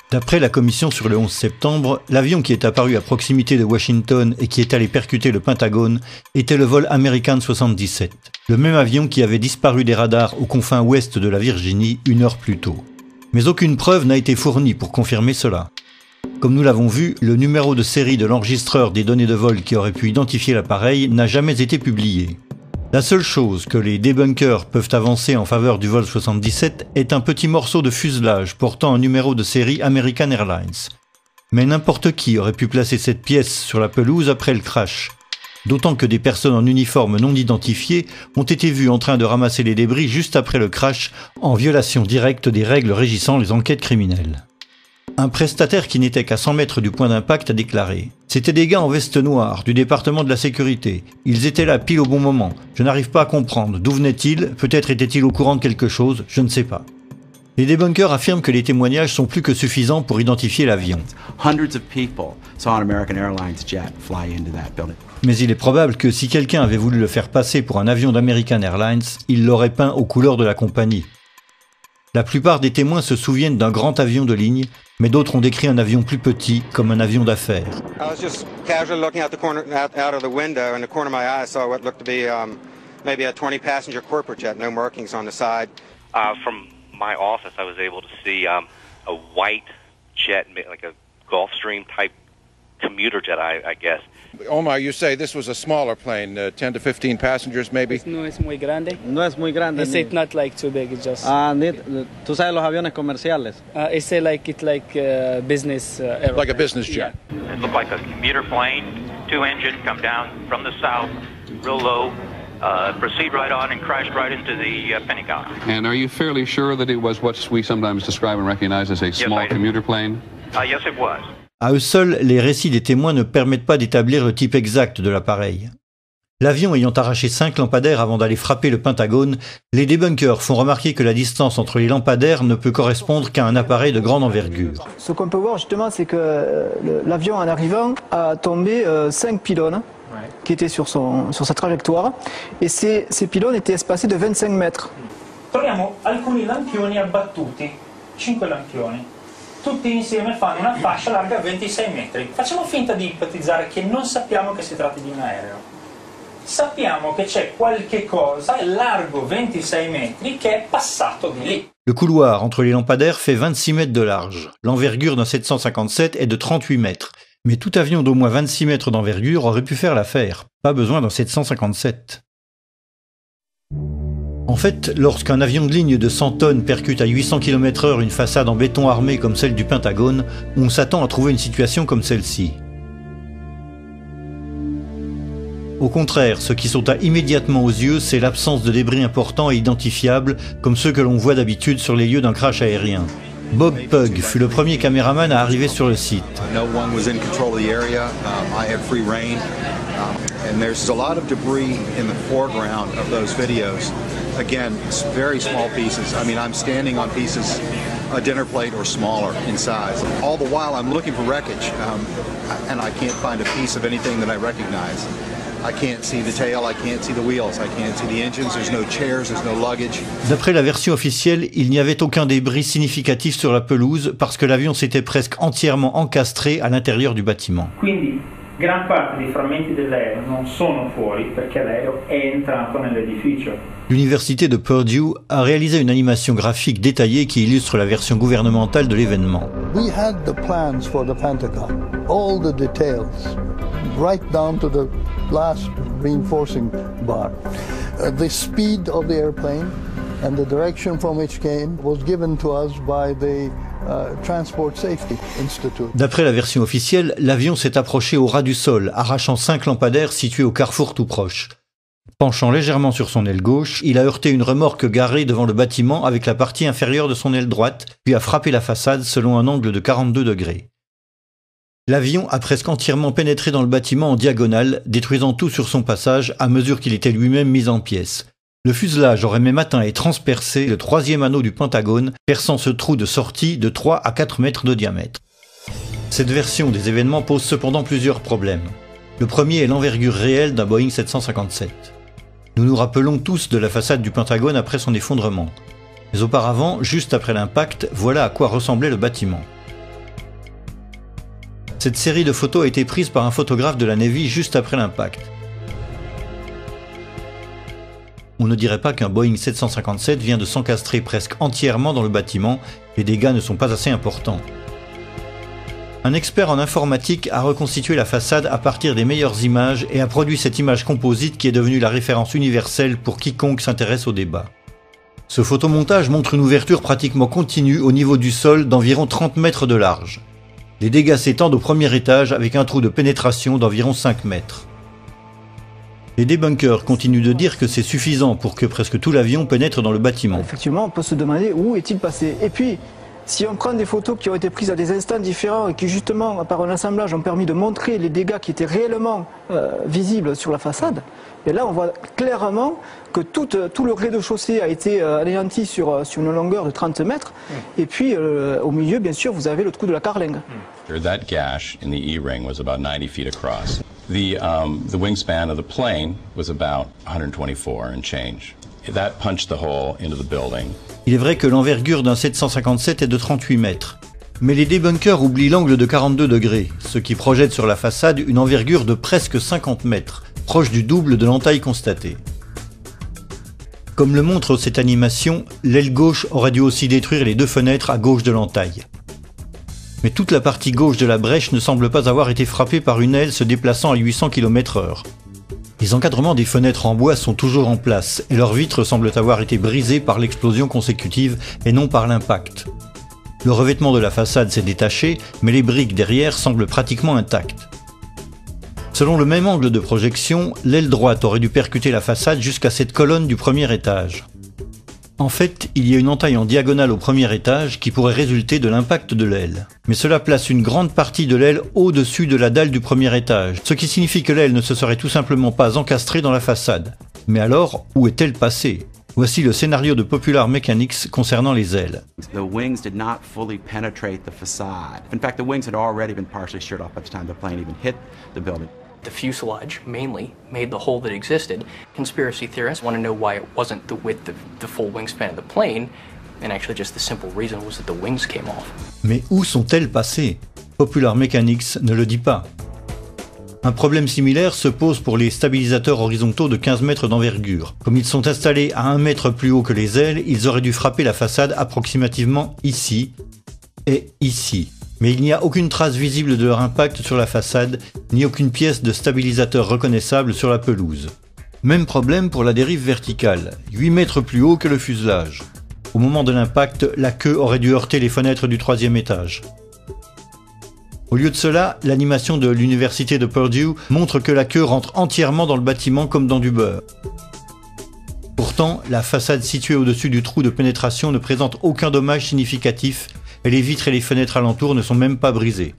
D'après la commission sur le 11 septembre, l'avion qui est apparu à proximité de Washington et qui est allé percuter le Pentagone était le vol American 77, le même avion qui avait disparu des radars aux confins ouest de la Virginie 1 heure plus tôt. Mais aucune preuve n'a été fournie pour confirmer cela. Comme nous l'avons vu, le numéro de série de l'enregistreur des données de vol qui aurait pu identifier l'appareil n'a jamais été publié. La seule chose que les débunkers peuvent avancer en faveur du vol 77 est un petit morceau de fuselage portant un numéro de série American Airlines. Mais n'importe qui aurait pu placer cette pièce sur la pelouse après le crash. D'autant que des personnes en uniforme non identifiées ont été vues en train de ramasser les débris juste après le crash en violation directe des règles régissant les enquêtes criminelles. Un prestataire qui n'était qu'à 100 mètres du point d'impact a déclaré « C'était des gars en veste noire, du département de la sécurité. Ils étaient là pile au bon moment. Je n'arrive pas à comprendre. D'où venaient-ils? Peut-être étaient-ils au courant de quelque chose, je ne sais pas. » Les débunkers affirment que les témoignages sont plus que suffisants pour identifier l'avion. Mais il est probable que si quelqu'un avait voulu le faire passer pour un avion d'American Airlines, il l'aurait peint aux couleurs de la compagnie. La plupart des témoins se souviennent d'un grand avion de ligne, mais d'autres ont décrit un avion plus petit comme un avion d'affaires. From my office, I was able to see a white jet, like a Gulfstream type commuter jet, I guess. Omar, you say this was a smaller plane, 10 to 15 passengers maybe? No es muy grande. No es muy grande. It's not like too big, it's just... ¿Tú sabes los aviones comerciales? It's like business aircraft. Like a business jet. Yeah. It looked like a commuter plane, 2 engine, come down from the south, real low, proceed right on and crashed right into the Pentagon. And are you fairly sure that it was what we sometimes describe and recognize as a small commuter plane? Yes, it was. À eux seuls, les récits des témoins ne permettent pas d'établir le type exact de l'appareil. L'avion ayant arraché 5 lampadaires avant d'aller frapper le Pentagone, les débunkers font remarquer que la distance entre les lampadaires ne peut correspondre qu'à un appareil de grande envergure. Ce qu'on peut voir justement, c'est que l'avion en arrivant a tombé 5 pylônes qui étaient sur sa trajectoire, et ces pylônes étaient espacés de 25 mètres. Troviamo alcuni lampioni abbattuti, 5 lampioni. Tutti insieme fanno una fascia larga 26 metri. Facciamo finta di ipotizzare che non sappiamo che si tratti di un aereo. Sappiamo che c'è qualche cosa largo 26 metri che è passato di lì. Le couloir entre les lampadaires fait 26 mètres de large. L'envergure d'un 757 est de 38 mètres. Mais tout avion d'au moins 26 mètres d'envergure aurait pu faire l'affaire. Pas besoin d'un 757. En fait, lorsqu'un avion de ligne de 100 tonnes percute à 800 km/h une façade en béton armé comme celle du Pentagone, on s'attend à trouver une situation comme celle-ci. Au contraire, ce qui sauta immédiatement aux yeux, c'est l'absence de débris importants et identifiables, comme ceux que l'on voit d'habitude sur les lieux d'un crash aérien. Bob Pugh fut le premier caméraman à arriver sur le site. And there's a lot of debris in the foreground of those videos. Again, it's very small pieces. I mean, I'm standing on pieces, a dinner plate or smaller in size. All the while, I'm looking for wreckage, and I can't find a piece of anything that I recognize. I can't see the tail, I can't see the wheels, I can't see the engines, there's no chairs, there's no luggage. D'après la version officielle, il n'y avait aucun débris significatif sur la pelouse parce que l'avion s'était presque entièrement encastré à l'intérieur du bâtiment. Quindi, gran parte dei frammenti dell'aereo non sono fuori perché l'aereo è entrato nell'edificio. L'université de Purdue a réalisé une animation graphique détaillée qui illustre la version gouvernementale de l'événement. We had the plans for the Pentagon, all the details, right down to the last reinforcing bar. The speed of the airplane and the direction from which came was given to us by the Transport Safety Institute. D'après la version officielle, l'avion s'est approché au ras du sol, arrachant 5 lampadaires situés au carrefour tout proche. Penchant légèrement sur son aile gauche, il a heurté une remorque garée devant le bâtiment avec la partie inférieure de son aile droite, puis a frappé la façade selon un angle de 42 degrés. L'avion a presque entièrement pénétré dans le bâtiment en diagonale, détruisant tout sur son passage à mesure qu'il était lui-même mis en pièces. Le fuselage aurait même atteint et transpercé le 3e anneau du Pentagone, perçant ce trou de sortie de 3 à 4 mètres de diamètre. Cette version des événements pose cependant plusieurs problèmes. Le premier est l'envergure réelle d'un Boeing 757. Nous nous rappelons tous de la façade du Pentagone après son effondrement. Mais auparavant, juste après l'impact, voilà à quoi ressemblait le bâtiment. Cette série de photos a été prise par un photographe de la Navy juste après l'impact. On ne dirait pas qu'un Boeing 757 vient de s'encastrer presque entièrement dans le bâtiment, les dégâts ne sont pas assez importants. Un expert en informatique a reconstitué la façade à partir des meilleures images et a produit cette image composite qui est devenue la référence universelle pour quiconque s'intéresse au débat. Ce photomontage montre une ouverture pratiquement continue au niveau du sol d'environ 30 mètres de large. Les dégâts s'étendent au premier étage avec un trou de pénétration d'environ 5 mètres. Les débunkers continuent de dire que c'est suffisant pour que presque tout l'avion pénètre dans le bâtiment. Effectivement, on peut se demander où est-il passé. Et puis, si on prend des photos qui ont été prises à des instants différents et qui justement, par un assemblage, ont permis de montrer les dégâts qui étaient réellement visibles sur la façade, et là on voit clairement que tout le rez-de-chaussée a été anéanti sur une longueur de 30 mètres. Et puis au milieu, bien sûr, vous avez le trou de la carlingue. That gash in the E-ring was about 90 feet across. The wingspan of the plane was about 124 and change. That punched the hole into the building. Il est vrai que l'envergure d'un 757 est de 38 mètres. Mais les débunkers oublient l'angle de 42 degrés, ce qui projette sur la façade une envergure de presque 50 mètres, proche du double de l'entaille constatée. Comme le montre cette animation, l'aile gauche aurait dû aussi détruire les deux fenêtres à gauche de l'entaille. Mais toute la partie gauche de la brèche ne semble pas avoir été frappée par une aile se déplaçant à 800 km/h. Les encadrements des fenêtres en bois sont toujours en place et leurs vitres semblent avoir été brisées par l'explosion consécutive et non par l'impact. Le revêtement de la façade s'est détaché, mais les briques derrière semblent pratiquement intactes. Selon le même angle de projection, l'aile droite aurait dû percuter la façade jusqu'à cette colonne du premier étage. En fait, il y a une entaille en diagonale au premier étage qui pourrait résulter de l'impact de l'aile. Mais cela place une grande partie de l'aile au-dessus de la dalle du premier étage, ce qui signifie que l'aile ne se serait tout simplement pas encastrée dans la façade. Mais alors, où est-elle passée ? Voici le scénario de Popular Mechanics concernant les ailes. The wings did not fully penetrate the facade. In fact, the wings had already been partially sheared off by the time the plane even hit the building. The fuselage mainly made the hole that existed. Conspiracy theorists want to know why it wasn't the width of the full wingspan of the plane, and actually just the simple reason was that the wings came off. Mais où sont-elles passées ? Popular Mechanics ne le dit pas. Un problème similaire se pose pour les stabilisateurs horizontaux de 15 mètres d'envergure. Comme ils sont installés à 1 mètre plus haut que les ailes, ils auraient dû frapper la façade approximativement ici et ici. Mais il n'y a aucune trace visible de leur impact sur la façade, ni aucune pièce de stabilisateur reconnaissable sur la pelouse. Même problème pour la dérive verticale, 8 mètres plus haut que le fuselage. Au moment de l'impact, la queue aurait dû heurter les fenêtres du 3e étage. Au lieu de cela, l'animation de l'université de Purdue montre que la queue rentre entièrement dans le bâtiment comme dans du beurre. Pourtant, la façade située au-dessus du trou de pénétration ne présente aucun dommage significatif et les vitres et les fenêtres alentours ne sont même pas brisées.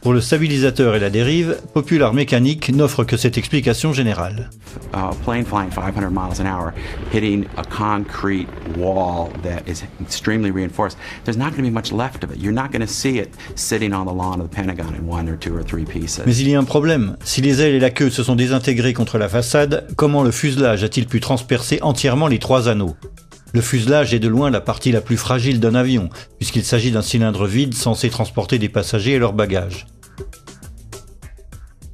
Pour le stabilisateur et la dérive, Popular Mechanics n'offre que cette explication générale. A plane flying 500 miles an hour, hitting a concrete wall that is extremely reinforced. There's not going to be much left of it. You're not going to see it sitting on the lawn of the Pentagon in 1 or 2 or 3 pieces. Mais il y a un problème. Si les ailes et la queue se sont désintégrées contre la façade, comment le fuselage a-t-il pu transpercer entièrement les 3 anneaux ? Le fuselage est de loin la partie la plus fragile d'un avion, puisqu'il s'agit d'un cylindre vide censé transporter des passagers et leurs bagages.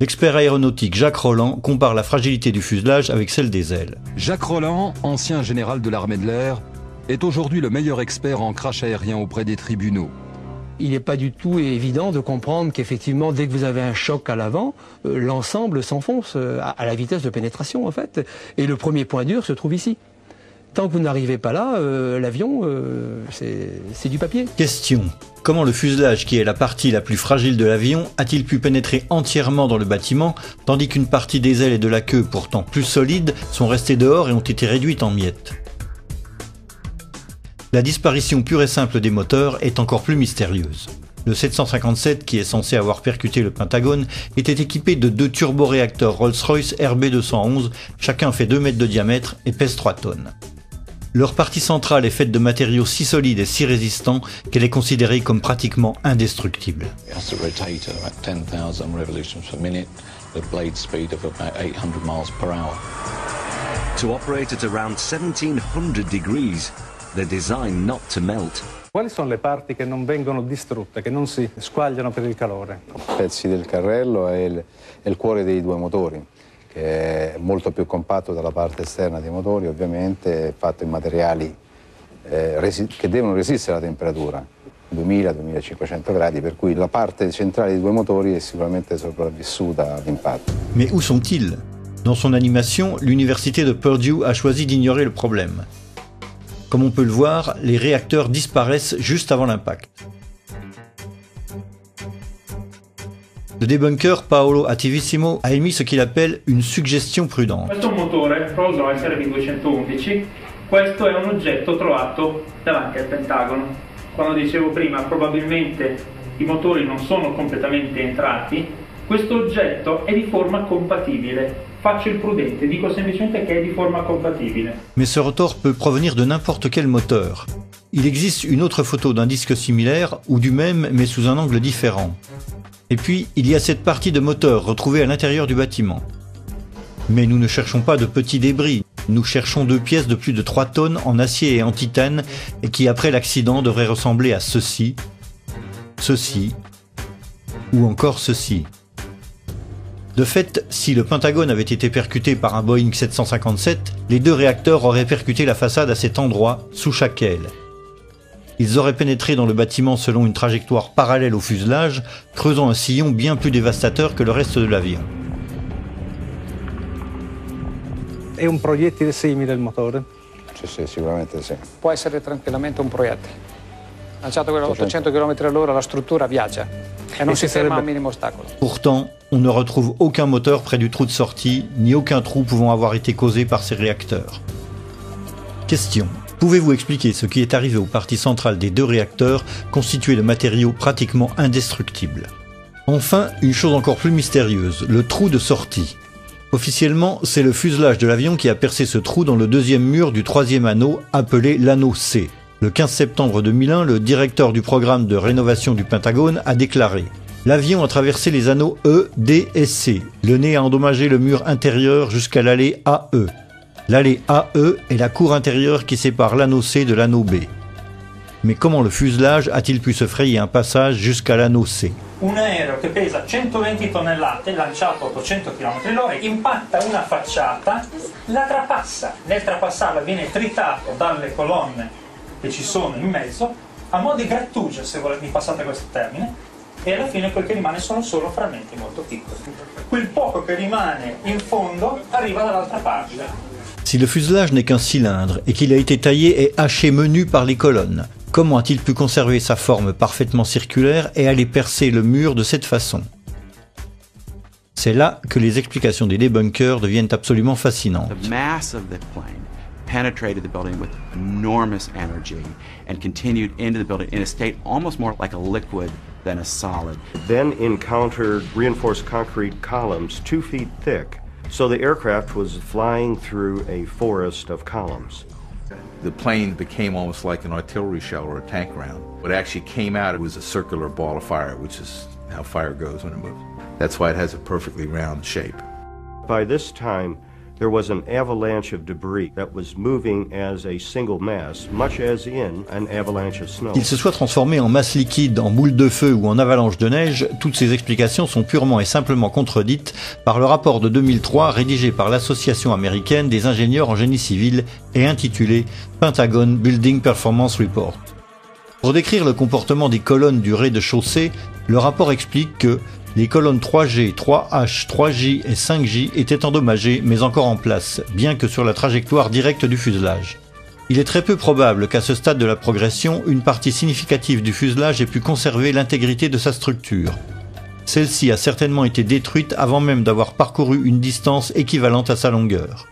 L'expert aéronautique Jacques Rolland compare la fragilité du fuselage avec celle des ailes. Jacques Rolland, ancien général de l'armée de l'air, est aujourd'hui le meilleur expert en crash aérien auprès des tribunaux. Il n'est pas du tout évident de comprendre qu'effectivement, dès que vous avez un choc à l'avant, l'ensemble s'enfonce à la vitesse de pénétration en fait. Et le premier point dur se trouve ici. Tant que vous n'arrivez pas là, l'avion, c'est du papier. Question. Comment le fuselage, qui est la partie la plus fragile de l'avion, a-t-il pu pénétrer entièrement dans le bâtiment, tandis qu'une partie des ailes et de la queue, pourtant plus solides, sont restées dehors et ont été réduites en miettes ? La disparition pure et simple des moteurs est encore plus mystérieuse. Le 757, qui est censé avoir percuté le Pentagone, était équipé de 2 turboréacteurs Rolls-Royce RB211, chacun fait 2 mètres de diamètre et pèse 3 tonnes. Leur partie centrale est faite de matériaux si solides et si résistants qu'elle est considérée comme pratiquement indestructible. To operate at around 1700 degrees, they're designed not to melt. Quali sono le parti che non vengono distrutte, che non si squagliano per il calore? Pezzi del carrello e il cuore dei due motori, che è molto più compatto dalla parte esterna dei motori, ovviamente fatto in materiali che devono resistere alla temperatura, 2000-2500 gradi, per cui la parte centrale dei due motori è sicuramente sopravvissuta all'impatto. Mais où sont-ils? Dans son animation, l'université de Purdue a choisi d'ignorer le problème. Comme on peut le voir, les réacteurs disparaissent juste avant l'impact. Le débunker Paolo Attivissimo a émis ce qu'il appelle une suggestion prudente. Questo è un motore Rolls Royce RB211, questo è un oggetto trovato davanti al Pentagono. Quando dicevo prima, probabilmente i motori non sono completamente entrati, questo oggetto è di forma compatibile. Faccio il prudente, dico semplicemente che è di forma compatibile. Mais ce rotor peut provenir de n'importe quel moteur. Il existe une autre photo d'un disque similaire ou du même mais sous un angle différent. Et puis, il y a cette partie de moteur retrouvée à l'intérieur du bâtiment. Mais nous ne cherchons pas de petits débris, nous cherchons 2 pièces de plus de 3 tonnes en acier et en titane et qui après l'accident devraient ressembler à ceci, ceci ou encore ceci. De fait, si le Pentagone avait été percuté par un Boeing 757, les 2 réacteurs auraient percuté la façade à cet endroit, sous chaque aile. Ils auraient pénétré dans le bâtiment selon une trajectoire parallèle au fuselage, creusant un sillon bien plus dévastateur que le reste de l'avion. È un proiettile simile il motore? Sì, sicuramente sì. Può essere tranquillamente un proiettile. Lanciato a 800 km/h, la struttura viaggia e non si ferma a un minimo ostacolo. Pourtant, on ne retrouve aucun moteur près du trou de sortie, ni aucun trou pouvant avoir été causé par ces réacteurs. Question. Pouvez-vous expliquer ce qui est arrivé aux parties centrales des 2 réacteurs constitués de matériaux pratiquement indestructibles? Enfin, une chose encore plus mystérieuse, le trou de sortie. Officiellement, c'est le fuselage de l'avion qui a percé ce trou dans le 2e mur du 3e anneau, appelé l'anneau C. Le 15 septembre 2001, le directeur du programme de rénovation du Pentagone a déclaré « L'avion a traversé les anneaux E, D et C. Le nez a endommagé le mur intérieur jusqu'à l'allée AE. L'allée AE est la cour intérieure qui sépare l'anneau C de l'anneau B. » Mais comment le fuselage a-t-il pu se frayer un passage jusqu'à l'anneau C? Un aereo che pesa 120 tonnellate, lanciato a 800 km/h, impatta una facciata, la trapassa. Nel trapassarla viene tritato dalle colonne che ci sono in mezzo, a mo' di grattugia, se mi passate questo termine, e alla fine quel che rimane sono solo frammenti molto piccoli. Quel poco che rimane in fondo arriva dall'altra parte. Si le fuselage n'est qu'un cylindre et qu'il a été taillé et haché menu par les colonnes, comment a-t-il pu conserver sa forme parfaitement circulaire et aller percer le mur de cette façon? C'est là que les explications des débunkers deviennent absolument fascinantes. The mass of the plane penetrated the building with enormous energy and continued into the building in a state almost more like a liquid than a solid. Then encountered reinforced concrete columns 2 feet thick, so the aircraft was flying through a forest of columns. The plane became almost like an artillery shell or a tank round. What actually came out, it was a circular ball of fire, which is how fire goes when it moves. That's why it has a perfectly round shape. By this time, there was an avalanche of debris that was moving as a single mass, much as in an avalanche of snow. Qu'il se soit transformé en masse liquide, en boule de feu ou en avalanche de neige, toutes ces explications sont purement et simplement contredites par le rapport de 2003 rédigé par l'Association américaine des ingénieurs en génie civil et intitulé Pentagon Building Performance Report. Pour décrire le comportement des colonnes du rez-de-chaussée, le rapport explique que les colonnes 3G, 3H, 3J et 5J étaient endommagées mais encore en place, bien que sur la trajectoire directe du fuselage. Il est très peu probable qu'à ce stade de la progression, une partie significative du fuselage ait pu conserver l'intégrité de sa structure. Celle-ci a certainement été détruite avant même d'avoir parcouru une distance équivalente à sa longueur.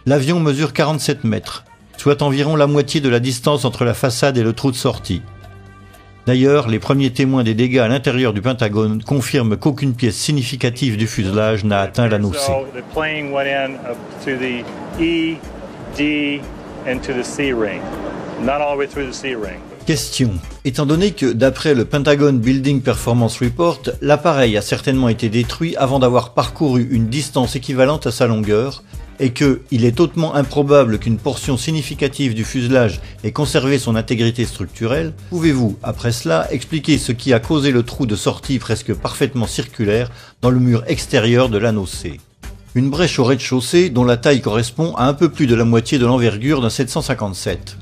L'avion mesure 47 mètres, soit environ la moitié de la distance entre la façade et le trou de sortie. D'ailleurs, les premiers témoins des dégâts à l'intérieur du Pentagone confirment qu'aucune pièce significative du fuselage n'a atteint l'anneau C. Question. Étant donné que, d'après le Pentagon Building Performance Report, l'appareil a certainement été détruit avant d'avoir parcouru une distance équivalente à sa longueur, est que il est hautement improbable qu'une portion significative du fuselage ait conservé son intégrité structurelle, pouvez-vous, après cela, expliquer ce qui a causé le trou de sortie presque parfaitement circulaire dans le mur extérieur de l'anneau C? Une brèche au rez-de-chaussée dont la taille correspond à un peu plus de la moitié de l'envergure d'un 757.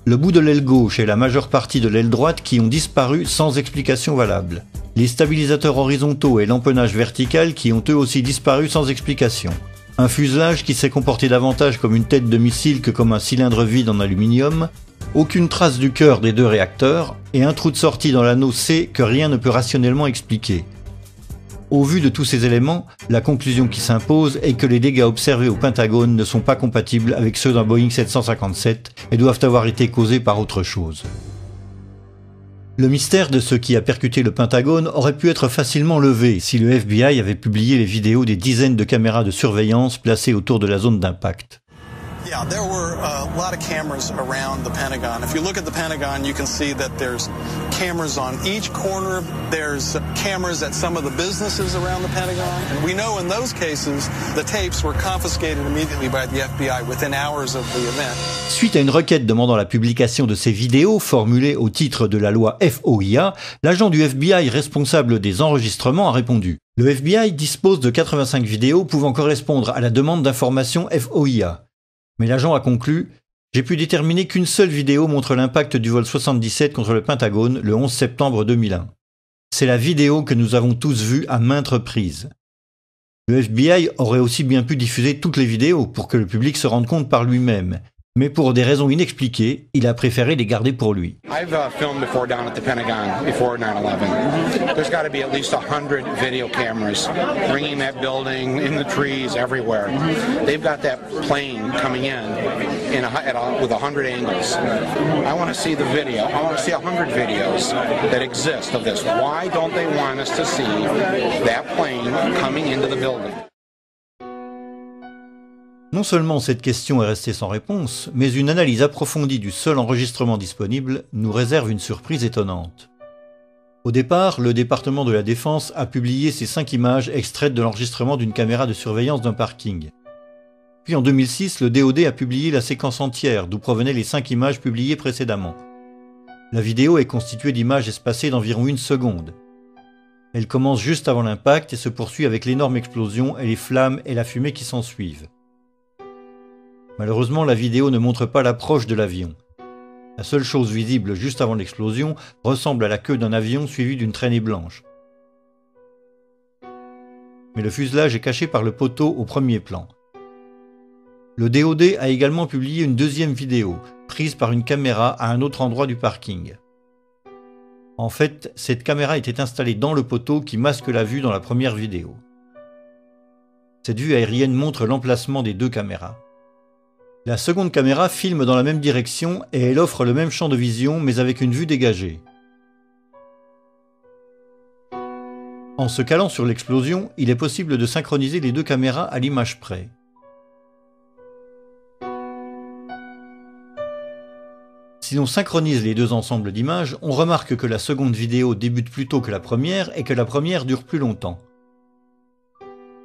Le bout de l'aile gauche et la majeure partie de l'aile droite qui ont disparu sans explication valable. Les stabilisateurs horizontaux et l'empennage vertical qui ont eux aussi disparu sans explication. Un fuselage qui s'est comporté davantage comme une tête de missile que comme un cylindre vide en aluminium. Aucune trace du cœur des deux réacteurs et un trou de sortie dans l'anneau C que rien ne peut rationnellement expliquer. Au vu de tous ces éléments, la conclusion qui s'impose est que les dégâts observés au Pentagone ne sont pas compatibles avec ceux d'un Boeing 757 et doivent avoir été causés par autre chose. Le mystère de ce qui a percuté le Pentagone aurait pu être facilement levé si le FBI avait publié les vidéos des dizaines de caméras de surveillance placées autour de la zone d'impact. Yeah, there were a lot of cameras around the Pentagon. If you look at the Pentagon, you can see that there's cameras on each corner. There's cameras at some of the businesses around the Pentagon. And we know in those cases, the tapes were confiscated immediately by the FBI within hours of the event. Suite à une requête demandant la publication de ces vidéos formulée au titre de la loi FOIA, l'agent du FBI responsable des enregistrements a répondu. Le FBI dispose de 85 vidéos pouvant correspondre à la demande d'information FOIA. Mais l'agent a conclu « J'ai pu déterminer qu'une seule vidéo montre l'impact du vol 77 contre le Pentagone le 11 septembre 2001. C'est la vidéo que nous avons tous vue à maintes reprises. » Le FBI aurait aussi bien pu diffuser toutes les vidéos pour que le public se rende compte par lui-même. Mais pour des raisons inexpliquées, il a préféré les garder pour lui. I've filmed before down at the Pentagon before 9/11. There's got to be at least 100 video cameras ringing that building, in the trees, everywhere. They've got that plane coming in with 100 angles. I want to see the video. I want to see 100 videos that exist of this. Why don't they want us to see that plane coming into the building? Non seulement cette question est restée sans réponse, mais une analyse approfondie du seul enregistrement disponible nous réserve une surprise étonnante. Au départ, le département de la Défense a publié ces 5 images extraites de l'enregistrement d'une caméra de surveillance d'un parking. Puis en 2006, le DoD a publié la séquence entière d'où provenaient les 5 images publiées précédemment. La vidéo est constituée d'images espacées d'environ 1 seconde. Elle commence juste avant l'impact et se poursuit avec l'énorme explosion et les flammes et la fumée qui s'ensuivent. Malheureusement, la vidéo ne montre pas l'approche de l'avion. La seule chose visible juste avant l'explosion ressemble à la queue d'un avion suivi d'une traînée blanche. Mais le fuselage est caché par le poteau au premier plan. Le DoD a également publié une deuxième vidéo, prise par une caméra à un autre endroit du parking. En fait, cette caméra était installée dans le poteau qui masque la vue dans la première vidéo. Cette vue aérienne montre l'emplacement des 2 caméras. La seconde caméra filme dans la même direction et elle offre le même champ de vision mais avec une vue dégagée. En se calant sur l'explosion, il est possible de synchroniser les 2 caméras à l'image près. Si l'on synchronise les 2 ensembles d'images, on remarque que la seconde vidéo débute plus tôt que la première et que la première dure plus longtemps.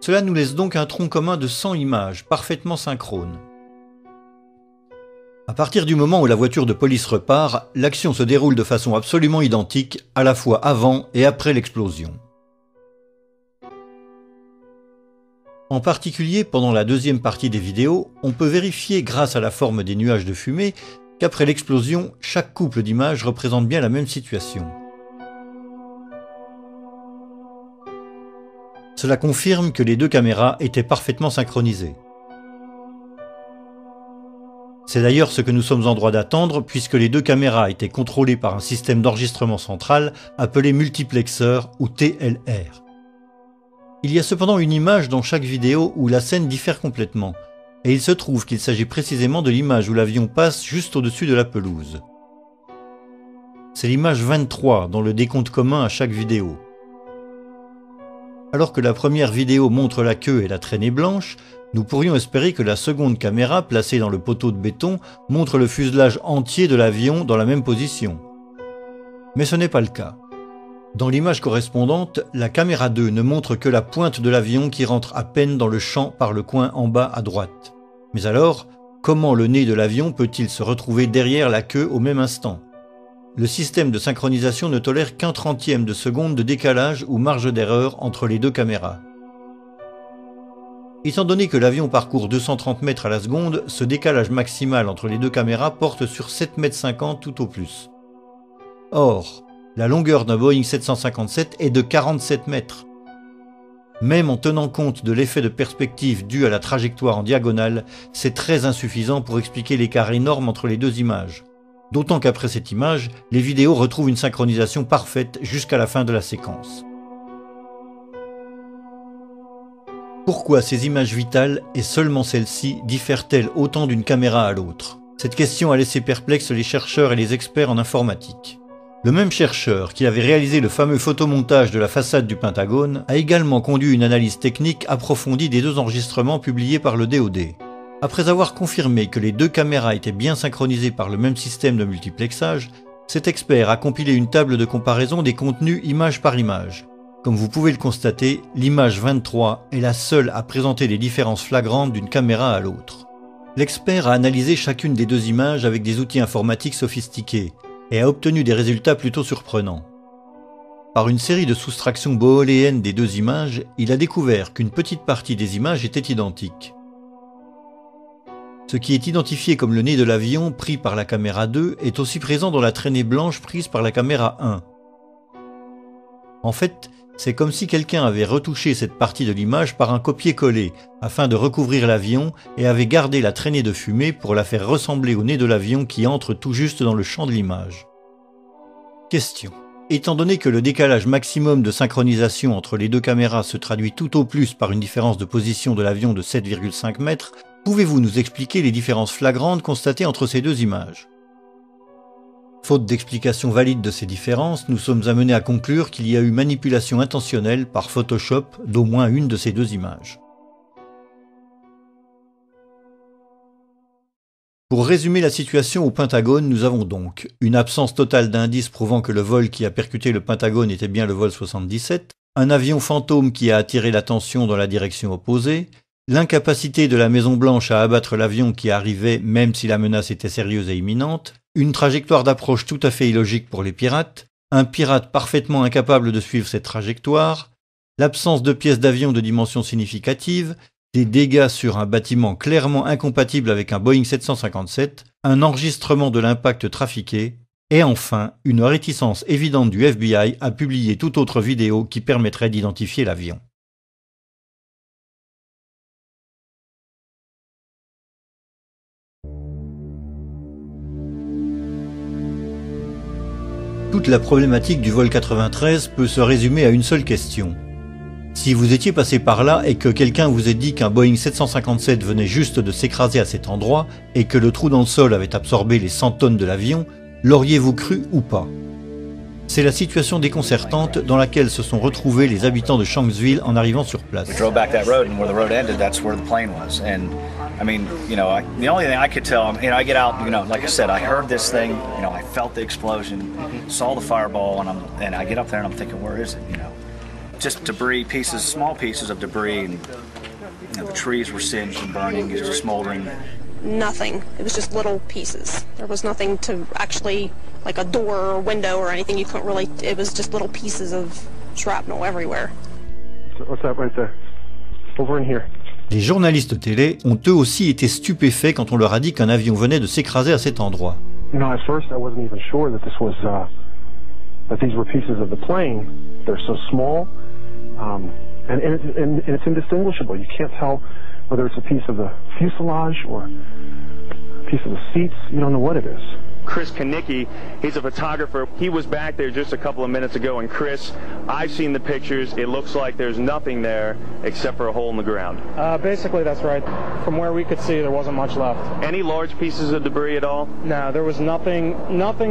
Cela nous laisse donc un tronc commun de 100 images, parfaitement synchrones. À partir du moment où la voiture de police repart, l'action se déroule de façon absolument identique, à la fois avant et après l'explosion. En particulier, pendant la deuxième partie des vidéos, on peut vérifier grâce à la forme des nuages de fumée qu'après l'explosion, chaque couple d'images représente bien la même situation. Cela confirme que les 2 caméras étaient parfaitement synchronisées. C'est d'ailleurs ce que nous sommes en droit d'attendre puisque les 2 caméras étaient contrôlées par un système d'enregistrement central appelé multiplexeur ou TLR. Il y a cependant une image dans chaque vidéo où la scène diffère complètement, et il se trouve qu'il s'agit précisément de l'image où l'avion passe juste au-dessus de la pelouse. C'est l'image 23 dans le décompte commun à chaque vidéo. Alors que la première vidéo montre la queue et la traînée blanche, nous pourrions espérer que la seconde caméra placée dans le poteau de béton montre le fuselage entier de l'avion dans la même position. Mais ce n'est pas le cas. Dans l'image correspondante, la caméra 2 ne montre que la pointe de l'avion qui rentre à peine dans le champ par le coin en bas à droite. Mais alors, comment le nez de l'avion peut-il se retrouver derrière la queue au même instant? Le système de synchronisation ne tolère qu'un trentième de seconde de décalage ou marge d'erreur entre les deux caméras. Étant donné que l'avion parcourt 230 mètres à la seconde, ce décalage maximal entre les deux caméras porte sur 7,50 m tout au plus. Or, la longueur d'un Boeing 757 est de 47 mètres. Même en tenant compte de l'effet de perspective dû à la trajectoire en diagonale, c'est très insuffisant pour expliquer l'écart énorme entre les deux images. D'autant qu'après cette image, les vidéos retrouvent une synchronisation parfaite jusqu'à la fin de la séquence. Pourquoi ces images vitales, et seulement celles-ci, diffèrent-elles autant d'une caméra à l'autre? Cette question a laissé perplexes les chercheurs et les experts en informatique. Le même chercheur qui avait réalisé le fameux photomontage de la façade du Pentagone a également conduit une analyse technique approfondie des deux enregistrements publiés par le DoD. Après avoir confirmé que les deux caméras étaient bien synchronisées par le même système de multiplexage, cet expert a compilé une table de comparaison des contenus image par image. Comme vous pouvez le constater, l'image 23 est la seule à présenter des différences flagrantes d'une caméra à l'autre. L'expert a analysé chacune des deux images avec des outils informatiques sophistiqués et a obtenu des résultats plutôt surprenants. Par une série de soustractions booléennes des deux images, il a découvert qu'une petite partie des images était identique. Ce qui est identifié comme le nez de l'avion pris par la caméra 2 est aussi présent dans la traînée blanche prise par la caméra 1. En fait, c'est comme si quelqu'un avait retouché cette partie de l'image par un copier-coller afin de recouvrir l'avion et avait gardé la traînée de fumée pour la faire ressembler au nez de l'avion qui entre tout juste dans le champ de l'image. Question. Étant donné que le décalage maximum de synchronisation entre les deux caméras se traduit tout au plus par une différence de position de l'avion de 7,5 mètres, pouvez-vous nous expliquer les différences flagrantes constatées entre ces deux images? Faute d'explication valide de ces différences, nous sommes amenés à conclure qu'il y a eu manipulation intentionnelle par Photoshop d'au moins une de ces deux images. Pour résumer la situation au Pentagone, nous avons donc une absence totale d'indices prouvant que le vol qui a percuté le Pentagone était bien le vol 77, un avion fantôme qui a attiré l'attention dans la direction opposée, l'incapacité de la Maison-Blanche à abattre l'avion qui arrivait même si la menace était sérieuse et imminente, une trajectoire d'approche tout à fait illogique pour les pirates, un pirate parfaitement incapable de suivre cette trajectoire, l'absence de pièces d'avion de dimension significative, des dégâts sur un bâtiment clairement incompatible avec un Boeing 757, un enregistrement de l'impact trafiqué, et enfin une réticence évidente du FBI à publier toute autre vidéo qui permettrait d'identifier l'avion. Toute la problématique du vol 93 peut se résumer à une seule question. Si vous étiez passé par là et que quelqu'un vous ait dit qu'un Boeing 757 venait juste de s'écraser à cet endroit et que le trou dans le sol avait absorbé les 100 tonnes de l'avion, l'auriez-vous cru ou pas? C'est la situation déconcertante dans laquelle se sont retrouvés les habitants de Shanksville en arrivant sur place. We drove back that road, and where the road ended, that's where the plane was. And I mean, you know, the only thing I could tell, you know, I get out, you know, like I said, I heard this thing, you know, I felt the explosion, saw the fireball, and I get up there and I'm thinking, where is it? You know, just debris, pieces, small pieces of debris, and you know, the trees were singed and burning, it was just smoldering. Nothing. It was just little pieces. There was nothing to actually, like a door or a window or anything. You couldn't really, it was just little pieces of shrapnel everywhere. What's that right there? Over in here. Les journalistes télé ont eux aussi été stupéfaits quand on leur a dit qu'un avion venait de s'écraser à cet endroit. You know, at first I wasn't even sure that this was, that these were pieces of the plane. They're so small, and it's indistinguishable. You can't tell whether it's a piece of the fuselage or a piece of the seats. You don't know what it is. Chris Kanicki, he's a photographer. He was back there just a couple of minutes ago, and Chris, I've seen the pictures. It looks like there's nothing there except for a hole in the ground. Basically, that's right. From where we could see, there wasn't much left. Any large pieces of debris at all? No, there was nothing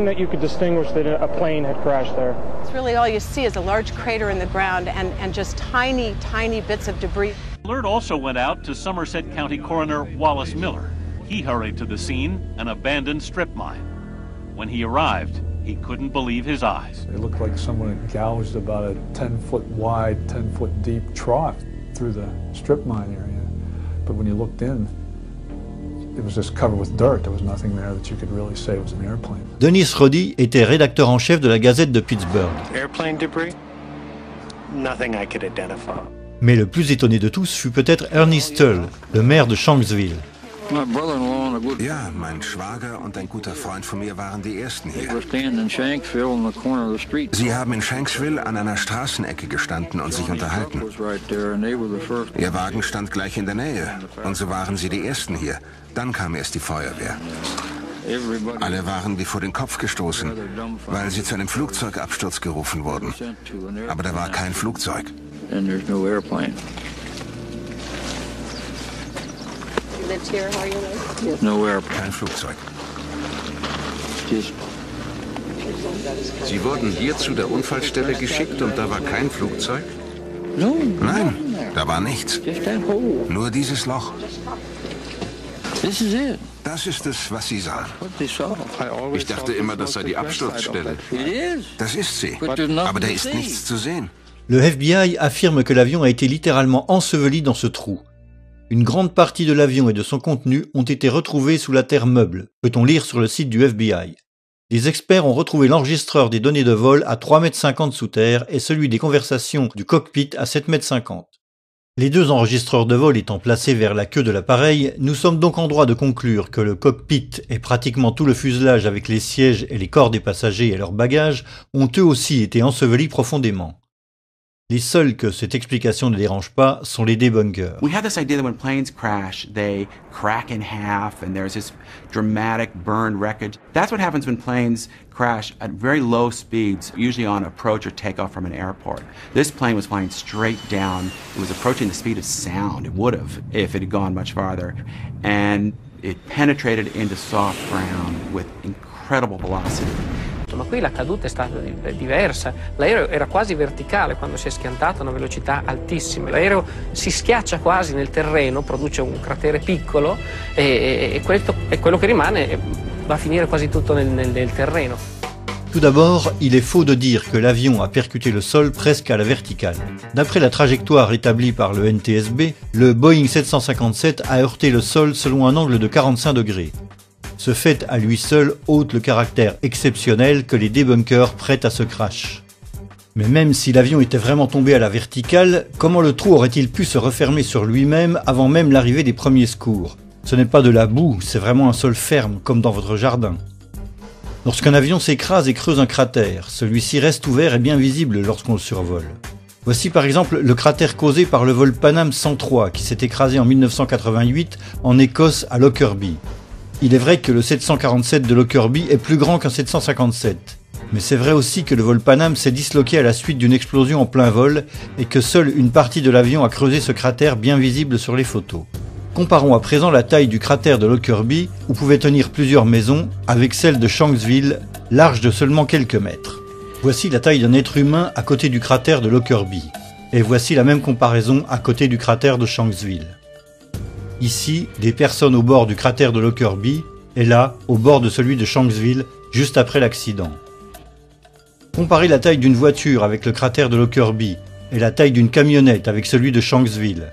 that you could distinguish that a plane had crashed there. It's really all you see is a large crater in the ground and just tiny, tiny bits of debris. Alert also went out to Somerset County Coroner Wallace Miller. He hurried to the scene, an abandoned strip mine. When he arrived, He couldn't believe his eyes. It looked like someone had gouged about a 10-foot wide, 10-foot deep trough through the strip mine area. But when you looked in, it was just covered with dirt. There was nothing there that you could really say it was an airplane. Dennis Roddy était rédacteur en chef de la Gazette de Pittsburgh. Airplane debris? Nothing I could identify. Mais le plus étonné de tous fut peut-être Ernie Stull, le maire de Shanksville. Ja, mein Schwager und ein guter Freund von mir waren die ersten hier. Sie haben in Shanksville an einer Straßenecke gestanden und sich unterhalten. Ihr Wagen stand gleich in der Nähe und so waren sie die ersten hier. Dann kam erst die Feuerwehr. Alle waren wie vor den Kopf gestoßen, weil sie zu einem Flugzeugabsturz gerufen wurden. Aber da war kein Flugzeug. Kein Flugzeug. Sie wurden hier zu der Unfallstelle geschickt und da war kein Flugzeug? Nein, da war nichts. Nur dieses Loch. Das ist es, was Sie sahen. Ich dachte immer, das sei die Absturzstelle. Das ist sie, aber da ist nichts zu sehen. Le FBI affirme que l'avion a été littéralement enseveli dans ce trou. Une grande partie de l'avion et de son contenu ont été retrouvés sous la terre meuble, peut-on lire sur le site du FBI. Les experts ont retrouvé l'enregistreur des données de vol à 3,50 m sous terre et celui des conversations du cockpit à 7,50 m. Les deux enregistreurs de vol étant placés vers la queue de l'appareil, nous sommes donc en droit de conclure que le cockpit et pratiquement tout le fuselage avec les sièges et les corps des passagers et leurs bagages ont eux aussi été ensevelis profondément. Les seuls que cette explication ne dérange pas sont les débunkers. We have this idea that when planes crash, they crack in half and there's this dramatic burned wreckage. That's what happens when planes crash at very low speeds, usually on approach or takeoff from an airport. This plane was flying straight down. It was approaching the speed of sound. It would have if it had gone much farther. And it penetrated into soft ground with incredible velocity. Ma qui la caduta è stata diversa, l'aereo era quasi verticale quando si è schiantato a una velocità altissima, l'aereo si schiaccia quasi nel terreno, produce un cratere piccolo e quello che rimane va a finire quasi tutto nel terreno. Tout d'abord, il est faux de dire que l'avion a percuté le sol presque à la verticale. D'après la trajectoire établie par le NTSB, le Boeing 757 a heurté le sol selon un angle de 45 degrés. Ce fait à lui seul ôte le caractère exceptionnel que les débunkers prêtent à ce crash. Mais même si l'avion était vraiment tombé à la verticale, comment le trou aurait-il pu se refermer sur lui-même avant même l'arrivée des premiers secours? Ce n'est pas de la boue, c'est vraiment un sol ferme, comme dans votre jardin. Lorsqu'un avion s'écrase et creuse un cratère, celui-ci reste ouvert et bien visible lorsqu'on le survole. Voici par exemple le cratère causé par le vol Pan Am 103 qui s'est écrasé en 1988 en Écosse à Lockerbie. Il est vrai que le 747 de Lockerbie est plus grand qu'un 757. Mais c'est vrai aussi que le vol Pan Am s'est disloqué à la suite d'une explosion en plein vol et que seule une partie de l'avion a creusé ce cratère bien visible sur les photos. Comparons à présent la taille du cratère de Lockerbie, où pouvaient tenir plusieurs maisons, avec celle de Shanksville, large de seulement quelques mètres. Voici la taille d'un être humain à côté du cratère de Lockerbie. Et voici la même comparaison à côté du cratère de Shanksville. Ici, des personnes au bord du cratère de Lockerbie, et là, au bord de celui de Shanksville, juste après l'accident. Comparez la taille d'une voiture avec le cratère de Lockerbie, et la taille d'une camionnette avec celui de Shanksville.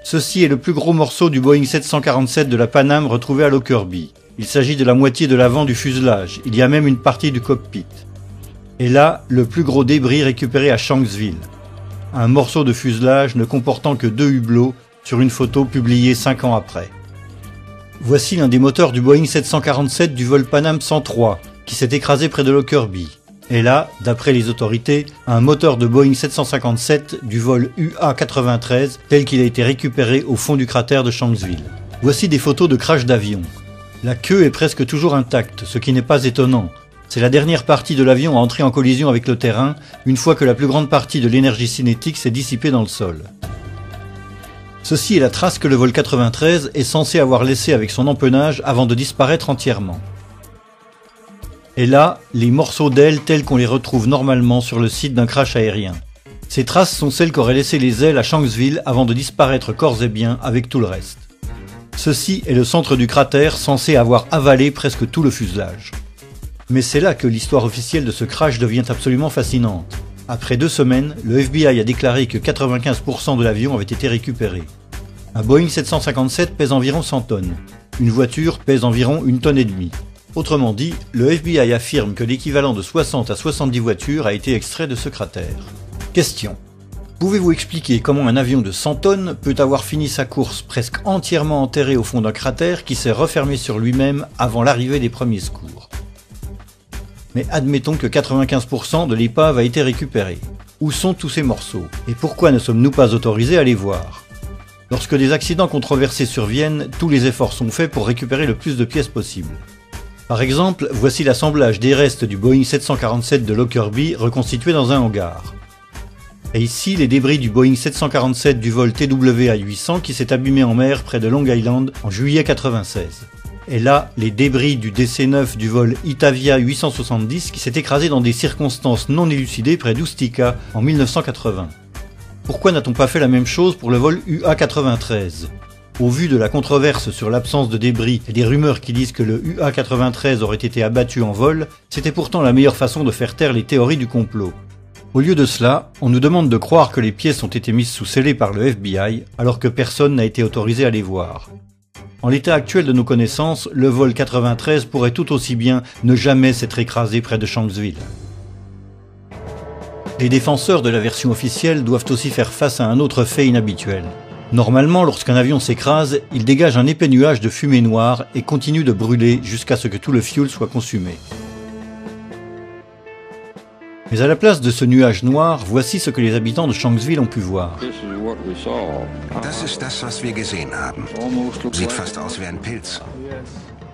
Ceci est le plus gros morceau du Boeing 747 de la Pan Am retrouvé à Lockerbie. Il s'agit de la moitié de l'avant du fuselage, il y a même une partie du cockpit. Et là, le plus gros débris récupéré à Shanksville. Un morceau de fuselage ne comportant que 2 hublots, sur une photo publiée 5 ans après. Voici l'un des moteurs du Boeing 747 du vol Pan Am 103, qui s'est écrasé près de Lockerbie. Et là, d'après les autorités, un moteur de Boeing 757 du vol UA-93, tel qu'il a été récupéré au fond du cratère de Shanksville. Voici des photos de crash d'avion. La queue est presque toujours intacte, ce qui n'est pas étonnant. C'est la dernière partie de l'avion à entrer en collision avec le terrain, une fois que la plus grande partie de l'énergie cinétique s'est dissipée dans le sol. Ceci est la trace que le vol 93 est censé avoir laissée avec son empennage avant de disparaître entièrement. Et là, les morceaux d'ailes tels qu'on les retrouve normalement sur le site d'un crash aérien. Ces traces sont celles qu'auraient laissées les ailes à Shanksville avant de disparaître corps et biens avec tout le reste. Ceci est le centre du cratère censé avoir avalé presque tout le fuselage. Mais c'est là que l'histoire officielle de ce crash devient absolument fascinante. Après 2 semaines, le FBI a déclaré que 95% de l'avion avait été récupéré. Un Boeing 757 pèse environ 100 tonnes. Une voiture pèse environ 1,5 tonne. Autrement dit, le FBI affirme que l'équivalent de 60 à 70 voitures a été extrait de ce cratère. Question. Pouvez-vous expliquer comment un avion de 100 tonnes peut avoir fini sa course presque entièrement enterré au fond d'un cratère qui s'est refermé sur lui-même avant l'arrivée des premiers secours? Mais admettons que 95% de l'épave a été récupérée. Où sont tous ces morceaux? Et pourquoi ne sommes-nous pas autorisés à les voir? Lorsque des accidents controversés surviennent, tous les efforts sont faits pour récupérer le plus de pièces possible. Par exemple, voici l'assemblage des restes du Boeing 747 de Lockerbie reconstitué dans un hangar. Et ici, les débris du Boeing 747 du vol TWA-800 qui s'est abîmé en mer près de Long Island en juillet 1996. Et là, les débris du DC-9 du vol Itavia 870 qui s'est écrasé dans des circonstances non élucidées près d'Ustica en 1980. Pourquoi n'a-t-on pas fait la même chose pour le vol UA-93 ? Au vu de la controverse sur l'absence de débris et des rumeurs qui disent que le UA-93 aurait été abattu en vol, c'était pourtant la meilleure façon de faire taire les théories du complot. Au lieu de cela, on nous demande de croire que les pièces ont été mises sous scellé par le FBI, alors que personne n'a été autorisé à les voir. En l'état actuel de nos connaissances, le vol 93 pourrait tout aussi bien ne jamais s'être écrasé près de Shanksville. Les défenseurs de la version officielle doivent aussi faire face à un autre fait inhabituel. Normalement, lorsqu'un avion s'écrase, il dégage un épais nuage de fumée noire et continue de brûler jusqu'à ce que tout le fuel soit consumé. Mais à la place de ce nuage noir, voici ce que les habitants de Shanksville ont pu voir.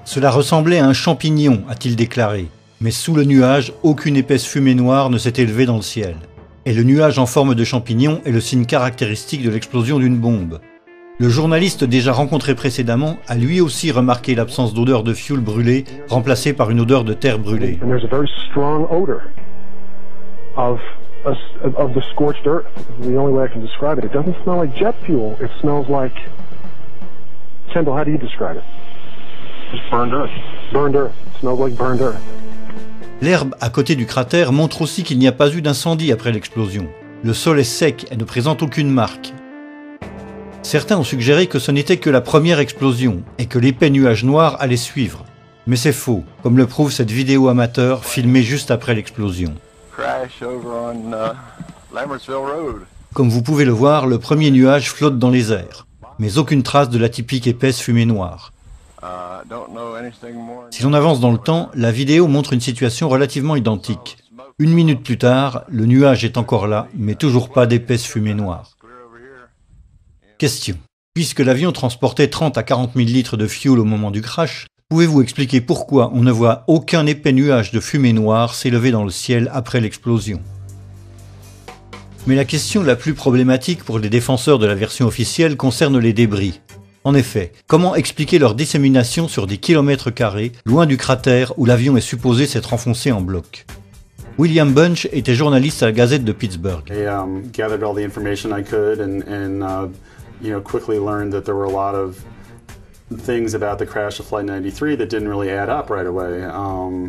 Cela ressemblait à un champignon, a-t-il déclaré. Mais sous le nuage, aucune épaisse fumée noire ne s'est élevée dans le ciel. Et le nuage en forme de champignon est le signe caractéristique de l'explosion d'une bombe. Le journaliste déjà rencontré précédemment a lui aussi remarqué l'absence d'odeur de fuel brûlé, remplacée par une odeur de terre brûlée. Of the scorched earth. The only way I can describe it. It doesn't smell like jet fuel. It smells like... Kendall, how do you describe it? Just burned earth. Burned earth. It smells like burned earth. L'herbe à côté du cratère montre aussi qu'il n'y a pas eu d'incendie après l'explosion. Le sol est sec et ne présente aucune marque. Certains ont suggéré que ce n'était que la première explosion et que l'épais nuage noir allait suivre. Mais c'est faux, comme le prouve cette vidéo amateur filmée juste après l'explosion. Comme vous pouvez le voir, le premier nuage flotte dans les airs, mais aucune trace de la typique épaisse fumée noire. Si l'on avance dans le temps, la vidéo montre une situation relativement identique. 1 minute plus tard, le nuage est encore là, mais toujours pas d'épaisse fumée noire. Question. Puisque l'avion transportait 30 à 40 000 litres de fuel au moment du crash, pouvez-vous expliquer pourquoi on ne voit aucun épais nuage de fumée noire s'élever dans le ciel après l'explosion? Mais la question la plus problématique pour les défenseurs de la version officielle concerne les débris. En effet, comment expliquer leur dissémination sur des kilomètres carrés, loin du cratère où l'avion est supposé s'être enfoncé en bloc? William Bunch était journaliste à la Gazette de Pittsburgh. Gathered all the information I could and quickly learned that there were a lot of things about the crash of Flight 93 that didn't really add up right away.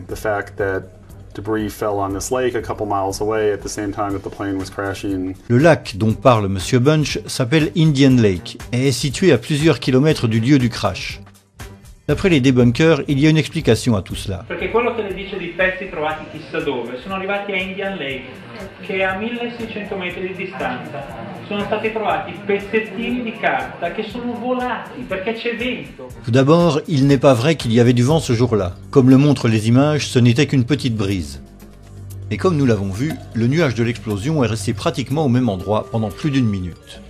The fact that debris fell on this lake a couple miles away at the same time that the plane was crashing. Le lac dont parle Monsieur Bunch s'appelle Indian Lake et est situé à plusieurs kilomètres du lieu du crash. D'après les debunkers, il y a une explication à tout cela. Perché quello che le dice di pezzi trovati chissà dove sono arrivati a Indian Lake, che è a 1600 metri di distanza. Sono stati trovati pezzettini di carta che sono volati perché c'è vento. Tout d'abord, il n'est pas vrai qu'il y avait du vent ce jour-là. Comme le montrent les images, ce n'était qu'une petite brise. Et comme nous l'avons vu, le nuage de l'explosion est resté pratiquement au même endroit pendant plus d'1 minute.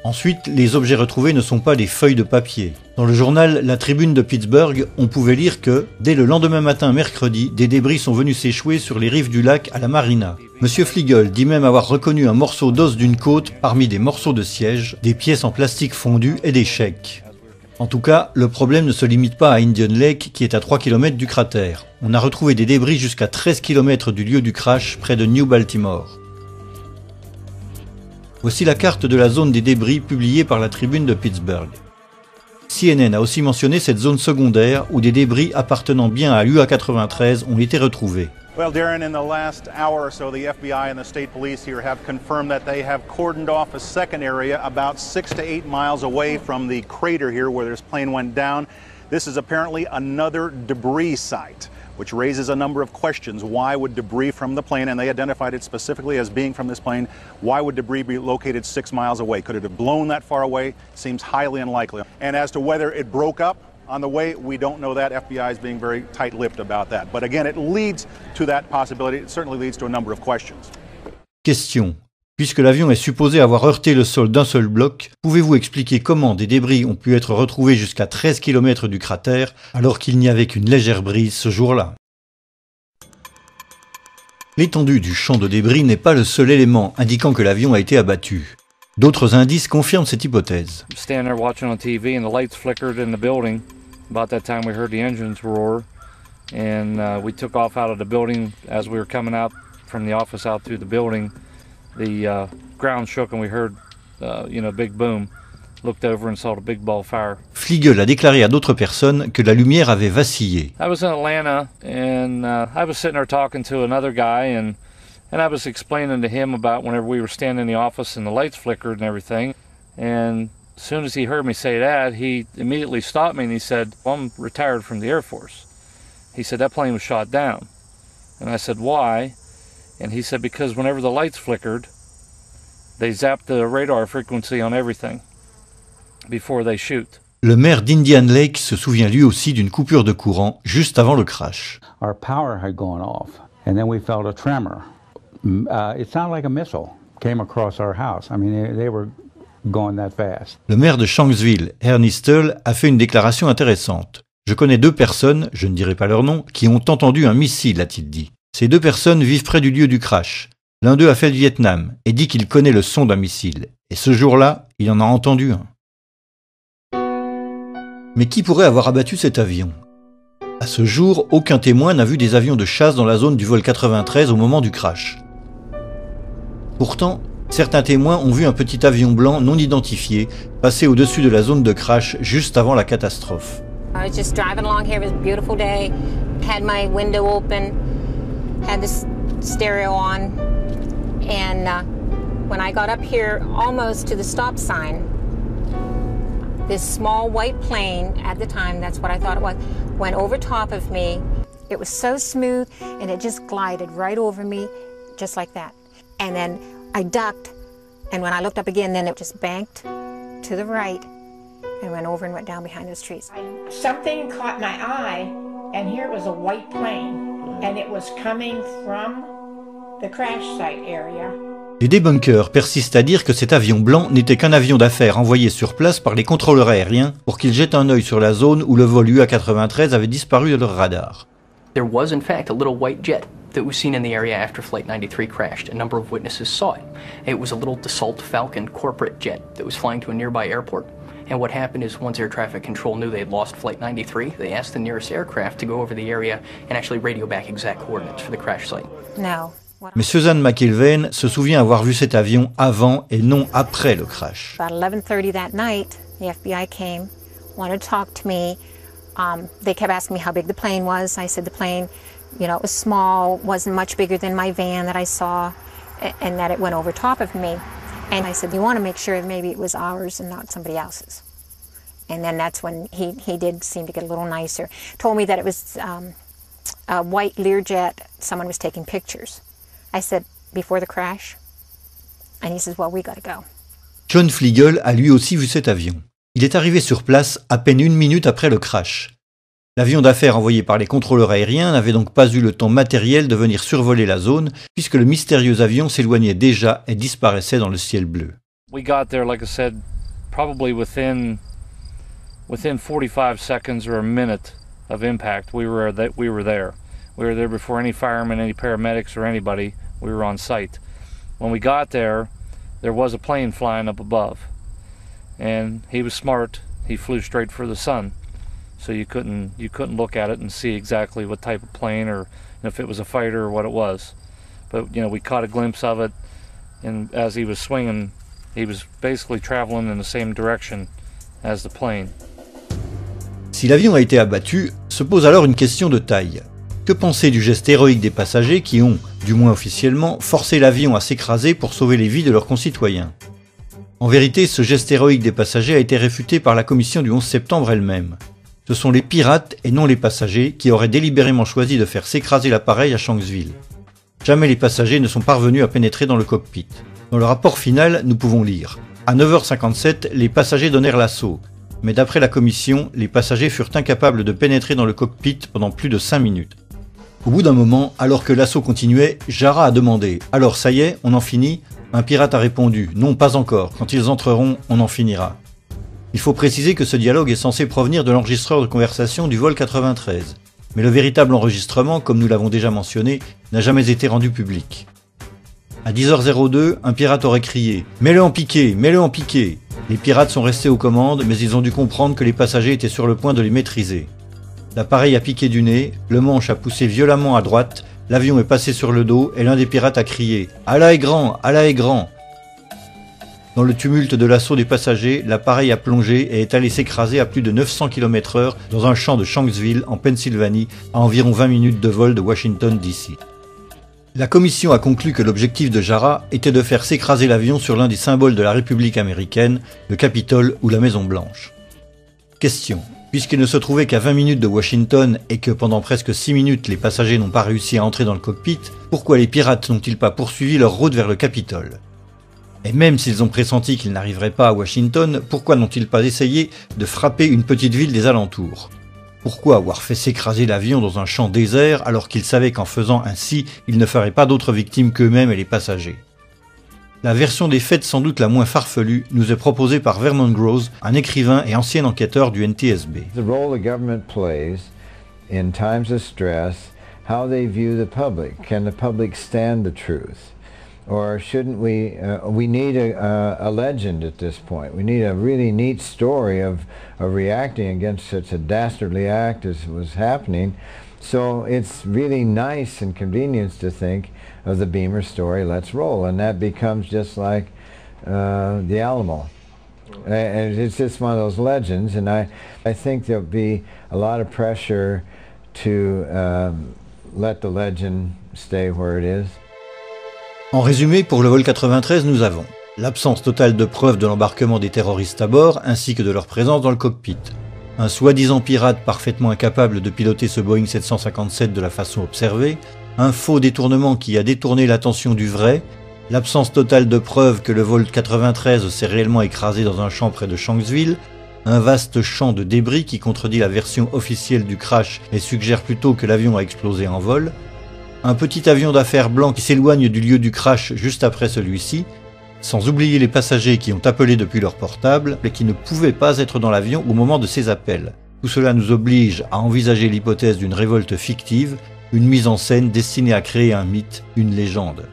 Ensuite, les objets retrouvés ne sont pas des feuilles de papier. Dans le journal La Tribune de Pittsburgh, on pouvait lire que, dès le lendemain matin mercredi, des débris sont venus s'échouer sur les rives du lac à la marina. Monsieur Fliegel dit même avoir reconnu un morceau d'os d'une côte parmi des morceaux de siège, des pièces en plastique fondu et des chèques. En tout cas, le problème ne se limite pas à Indian Lake qui est à 3 km du cratère. On a retrouvé des débris jusqu'à 13 km du lieu du crash près de New Baltimore. Voici la carte de la zone des débris publiée par la Tribune de Pittsburgh. CNN a aussi mentionné cette zone secondaire où des débris appartenant bien à l'UA-93 ont été retrouvés. Well, Darren, in the last hour or so, the FBI and the state police here have confirmed that they have cordoned off a second area about 6 to 8 miles away from the crater here where this plane went down. This is apparently another debris site, which raises a number of questions. Why would debris from the plane, and they identified it specifically as being from this plane, why would debris be located 6 miles away? Could it have blown that far away? Seems highly unlikely. And as to whether it broke up on the way, we don't know that. FBI is being very tight-lipped about that. But again, it leads to that possibility. It certainly leads to a number of questions. Question. Puisque l'avion est supposé avoir heurté le sol d'un seul bloc, pouvez-vous expliquer comment des débris ont pu être retrouvés jusqu'à 13 km du cratère alors qu'il n'y avait qu'une légère brise ce jour-là? L'étendue du champ de débris n'est pas le seul élément indiquant que l'avion a été abattu. D'autres indices confirment cette hypothèse. Standing there watching on TV and the lights flickered in the building. About that time we heard the engines roar and we took off out of the building. As we were coming out from the office out through the building, the ground shook and we heard big boom. Looked over and saw the big ball fire. Fliegel a déclaré à d'autres personnes que la lumière avait vacillé. I was in Atlanta and I was sitting there talking to another guy and I was explaining to him about whenever we were standing in the office and the lights flickered and everything. And as soon as he heard me say that, he immediately stopped me and he said, well, I'm retired from the Air Force. He said, that plane was shot down. And I said, why? And he said, because whenever the lights flickered, they zapped the radar frequency on everything before they shoot. Le maire d'Indian Lake se souvient lui aussi d'une coupure de courant juste avant le crash. Our power had gone off and then we felt a tremor. It sounded like a missile came across our house. I mean, they were going that fast. Le maire de Shanksville, Ernie Stull, a fait une déclaration intéressante. Je connais 2 personnes, je ne dirai pas leur nom, qui ont entendu un missile, a-t-il dit. Ces 2 personnes vivent près du lieu du crash. L'un d'eux a fait le Vietnam et dit qu'il connaît le son d'un missile. Et ce jour-là, il en a entendu un. Mais qui pourrait avoir abattu cet avion? À ce jour, aucun témoin n'a vu des avions de chasse dans la zone du vol 93 au moment du crash. Pourtant, certains témoins ont vu un petit avion blanc non identifié passer au-dessus de la zone de crash juste avant la catastrophe. I was just driving along here. It was a beautiful day. Had my window open, had the stereo on, and when I got up here almost to the stop sign, this small white plane, at the time that's what I thought it was, went over top of me. It was so smooth and it just glided right over me just like that. And then I ducked, and when I looked up again, then it just banked to the right and went over and went down behind those trees. Something caught my eye, and here was a white plane, and it was coming from the crash site area. Les débunkers persistent à dire que cet avion blanc n'était qu'un avion d'affaires envoyé sur place par les contrôleurs aériens pour qu'ils jettent un œil sur la zone où le vol UA-93 avait disparu de leur radar. There was in fact a little white jet that was seen in the area after Flight 93 crashed. A number of witnesses saw it. It was a little Dassault Falcon corporate jet that was flying to a nearby airport. And what happened is once air traffic control knew they had lost Flight 93, they asked the nearest aircraft to go over the area and actually radio back exact coordinates for the crash site. No. Mais Susan McIlvaine se souvient avoir vu cet avion avant et non après le crash. About 11:30 that night, the FBI came, wanted to talk to me. They kept asking me how big the plane was. I said the plane, it was small, wasn't much bigger than my van that I saw, and that it went over top of me. And I said, you want to make sure maybe it was ours and not somebody else's. And then that's when he did seem to get a little nicer. Told me that it was a white Learjet. Someone was taking pictures. I said, before the crash? And he says, well, we gotta go. John Fliegel a lui aussi vu cet avion. Il est arrivé sur place à peine 1 minute après le crash. L'avion d'affaires envoyé par les contrôleurs aériens n'avait donc pas eu le temps matériel de venir survoler la zone, puisque le mystérieux avion s'éloignait déjà et disparaissait dans le ciel bleu. We got there, like I said, probably within 45 seconds or a minute of impact. We were there. We were there before any firemen, any paramedics, or anybody. We were on site. When we got there was a plane flying up above, and he was smart. He flew straight for the sun, so you couldn't look at it and see exactly what type of plane or if it was a fighter or what it was. But we caught a glimpse of it, and as he was swinging, he was basically traveling in the same direction as the plane. Si l'avion a été abattu, se pose alors une question de taille. Que penser du geste héroïque des passagers qui ont, du moins officiellement, forcé l'avion à s'écraser pour sauver les vies de leurs concitoyens? En vérité, ce geste héroïque des passagers a été réfuté par la commission du 11 septembre elle-même. Ce sont les pirates et non les passagers qui auraient délibérément choisi de faire s'écraser l'appareil à Shanksville. Jamais les passagers ne sont parvenus à pénétrer dans le cockpit. Dans le rapport final, nous pouvons lire « À 9h57, les passagers donnèrent l'assaut. Mais d'après la commission, les passagers furent incapables de pénétrer dans le cockpit pendant plus de 5 minutes. » Au bout d'un moment, alors que l'assaut continuait, Jarrah a demandé « Alors ça y est, on en finit ?» Un pirate a répondu « Non, pas encore. Quand ils entreront, on en finira. » Il faut préciser que ce dialogue est censé provenir de l'enregistreur de conversation du vol 93. Mais le véritable enregistrement, comme nous l'avons déjà mentionné, n'a jamais été rendu public. À 10h02, un pirate aurait crié « Mets-le en piqué, mets-le en piqué !» Les pirates sont restés aux commandes, mais ils ont dû comprendre que les passagers étaient sur le point de les maîtriser. L'appareil a piqué du nez, le manche a poussé violemment à droite, l'avion est passé sur le dos et l'un des pirates a crié « Allah est grand, Allah est grand !» Dans le tumulte de l'assaut des passagers, l'appareil a plongé et est allé s'écraser à plus de 900 km/h dans un champ de Shanksville, en Pennsylvanie, à environ 20 minutes de vol de Washington, D.C. La commission a conclu que l'objectif de Jarrah était de faire s'écraser l'avion sur l'un des symboles de la République américaine, le Capitole ou la Maison-Blanche. Question. Puisqu'il ne se trouvait qu'à 20 minutes de Washington et que pendant presque 6 minutes les passagers n'ont pas réussi à entrer dans le cockpit, pourquoi les pirates n'ont-ils pas poursuivi leur route vers le Capitole? Et même s'ils ont pressenti qu'ils n'arriveraient pas à Washington, pourquoi n'ont-ils pas essayé de frapper une petite ville des alentours? Pourquoi avoir fait s'écraser l'avion dans un champ désert alors qu'ils savaient qu'en faisant ainsi, ils ne feraient pas d'autres victimes qu'eux-mêmes et les passagers? La version des faits sans doute la moins farfelue nous est proposée par Vernon Groves, un écrivain et ancien enquêteur du NTSB. The role the government plays in times of stress, how they view the public. Can the public stand the truth? Or shouldn't we need a legend at this point. We need a really neat story of reacting against such a dastardly act as was happening. So it's really nice and convenient to think of the Beamer story, let's roll. And that becomes just like the Alamo. And it's just one of those legends. And I think there'll be a lot of pressure to let the legend stay where it is. En résumé, pour le vol 93, nous avons l'absence totale de preuves de l'embarquement des terroristes à bord, ainsi que de leur présence dans le cockpit. Un soi-disant pirate parfaitement incapable de piloter ce Boeing 757 de la façon observée, un faux détournement qui a détourné l'attention du vrai, l'absence totale de preuves que le vol 93 s'est réellement écrasé dans un champ près de Shanksville, un vaste champ de débris qui contredit la version officielle du crash et suggère plutôt que l'avion a explosé en vol, un petit avion d'affaires blanc qui s'éloigne du lieu du crash juste après celui-ci, sans oublier les passagers qui ont appelé depuis leur portable et qui ne pouvaient pas être dans l'avion au moment de ces appels. Tout cela nous oblige à envisager l'hypothèse d'une révolte fictive, une mise en scène destinée à créer un mythe, une légende.